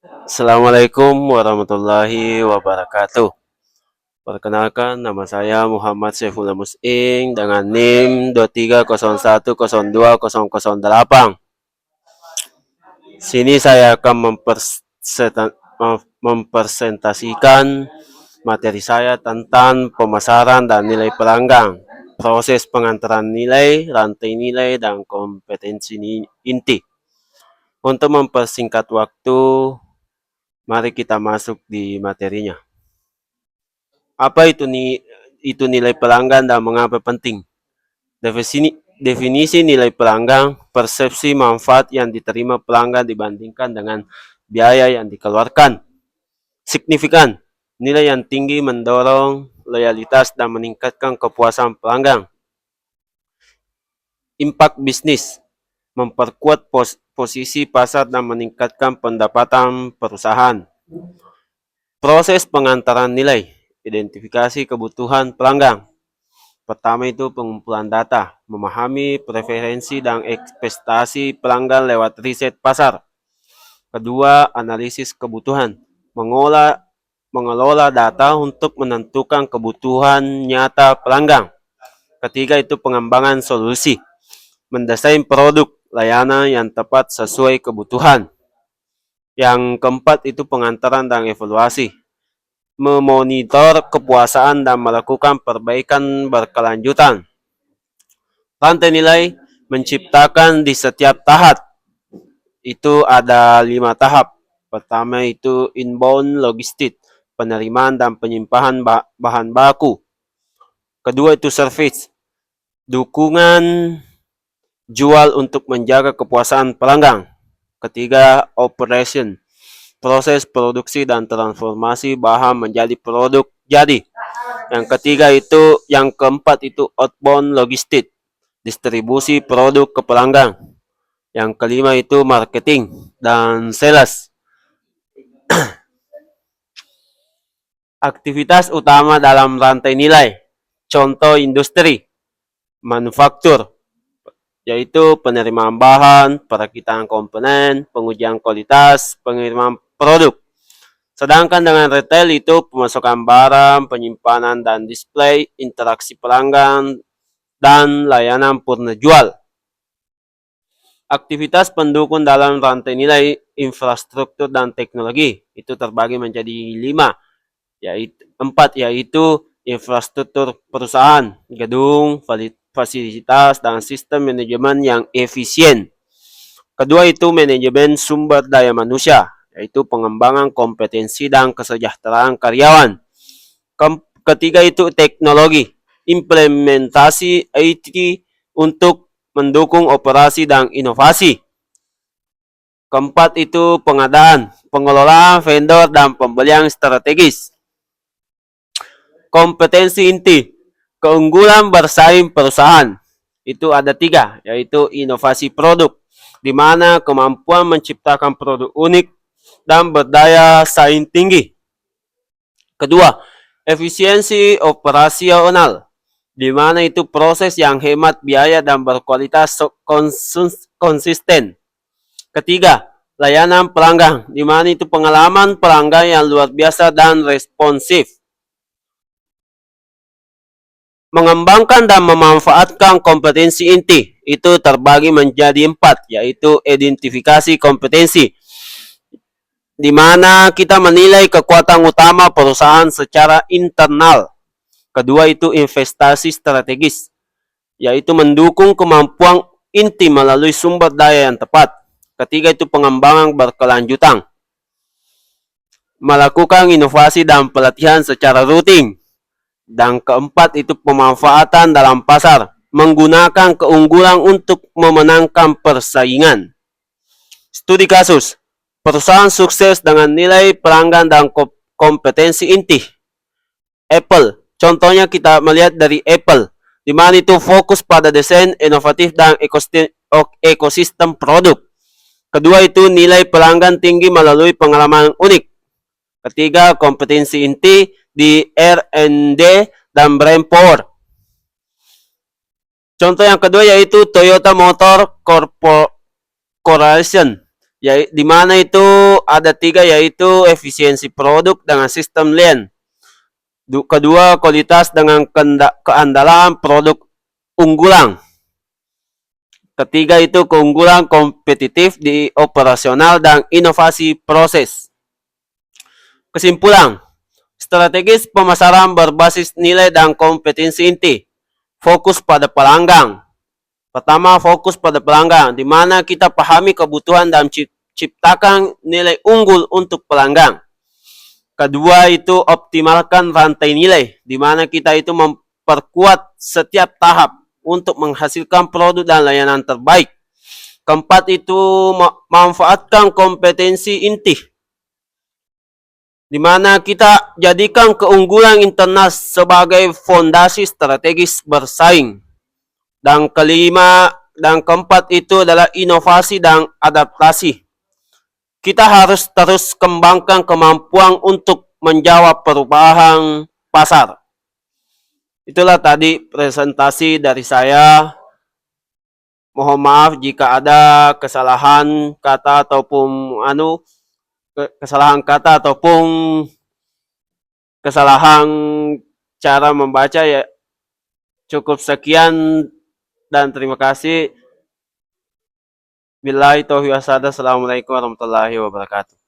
Assalamualaikum warahmatullahi wabarakatuh. Perkenalkan, nama saya Muhammad Saifullah Musing dengan NIM 2301020008. Sini saya akan mempresentasikan materi saya tentang pemasaran dan nilai pelanggan, proses pengantaran nilai, rantai nilai, dan kompetensi inti. Untuk mempersingkat waktu, mari kita masuk di materinya. Apa itu nilai pelanggan dan mengapa penting? Definisi nilai pelanggan, persepsi manfaat yang diterima pelanggan dibandingkan dengan biaya yang dikeluarkan. Signifikan, nilai yang tinggi mendorong loyalitas dan meningkatkan kepuasan pelanggan. Impact bisnis, memperkuat posisi pasar dan meningkatkan pendapatan perusahaan. Proses pengantaran nilai, identifikasi kebutuhan pelanggan. Pertama itu pengumpulan data, memahami preferensi dan ekspektasi pelanggan lewat riset pasar. Kedua, analisis kebutuhan, mengelola data untuk menentukan kebutuhan nyata pelanggan. Ketiga itu pengembangan solusi, mendesain produk layanan yang tepat sesuai kebutuhan. Yang keempat itu pengantaran dan evaluasi, memonitor kepuasan dan melakukan perbaikan berkelanjutan. Rantai nilai menciptakan di setiap tahap. Itu ada 5 tahap. Pertama itu inbound logistik, penerimaan dan penyimpanan bahan baku. Kedua itu service, dukungan jual untuk menjaga kepuasan pelanggan. Ketiga, operation, proses produksi dan transformasi bahan menjadi produk jadi. Yang keempat itu outbound logistik, distribusi produk ke pelanggan. Yang kelima itu marketing dan sales. Aktivitas utama dalam rantai nilai, contoh industri, manufaktur, yaitu penerimaan bahan, perakitan komponen, pengujian kualitas, pengiriman produk. Sedangkan dengan retail itu pemasukan barang, penyimpanan dan display, interaksi pelanggan, dan layanan purna jual. Aktivitas pendukung dalam rantai nilai, infrastruktur dan teknologi, itu terbagi menjadi 4, yaitu infrastruktur perusahaan, gedung, fasilitas, dan sistem manajemen yang efisien. Kedua itu manajemen sumber daya manusia, yaitu pengembangan kompetensi dan kesejahteraan karyawan. Ketiga itu teknologi, implementasi IT untuk mendukung operasi dan inovasi. Keempat itu pengadaan, pengelolaan vendor dan pembelian strategis. Kompetensi inti, keunggulan bersaing perusahaan. Itu ada 3, yaitu inovasi produk, di mana kemampuan menciptakan produk unik dan berdaya saing tinggi. Kedua, efisiensi operasional, di mana itu proses yang hemat biaya dan berkualitas konsisten. Ketiga, layanan pelanggan, di mana itu pengalaman pelanggan yang luar biasa dan responsif. Mengembangkan dan memanfaatkan kompetensi inti, itu terbagi menjadi 4, yaitu identifikasi kompetensi, di mana kita menilai kekuatan utama perusahaan secara internal. Kedua itu investasi strategis, yaitu mendukung kemampuan inti melalui sumber daya yang tepat. Ketiga itu pengembangan berkelanjutan, melakukan inovasi dan pelatihan secara rutin. Dan keempat itu pemanfaatan dalam pasar, menggunakan keunggulan untuk memenangkan persaingan. Studi kasus, perusahaan sukses dengan nilai pelanggan dan kompetensi inti. Apple, contohnya kita melihat dari Apple, di mana itu fokus pada desain inovatif dan ekosistem produk. Kedua itu nilai pelanggan tinggi melalui pengalaman unik. Ketiga, kompetensi inti di R&D dan brand power. Contoh yang kedua yaitu Toyota Motor Corporation, Ya, di mana itu ada 3, yaitu efisiensi produk dengan sistem lean. Kedua, kualitas dengan keandalan produk unggulan. Ketiga itu keunggulan kompetitif di operasional dan inovasi proses. Kesimpulan, strategis pemasaran berbasis nilai dan kompetensi inti. Fokus pada pelanggan. Pertama, fokus pada pelanggan, di mana kita pahami kebutuhan dan ciptakan nilai unggul untuk pelanggan. Kedua itu optimalkan rantai nilai, di mana kita itu memperkuat setiap tahap untuk menghasilkan produk dan layanan terbaik. Keempat itu manfaatkan kompetensi inti, di mana kita jadikan keunggulan internal sebagai fondasi strategis bersaing. Dan kelima dan keempat itu adalah inovasi dan adaptasi. Kita harus terus kembangkan kemampuan untuk menjawab perubahan pasar. Itulah tadi presentasi dari saya. Mohon maaf jika ada kesalahan kata ataupun kesalahan cara membaca ya. Cukup sekian dan terima kasih. Billahi taufiq wassalamualaikum warahmatullahi wabarakatuh.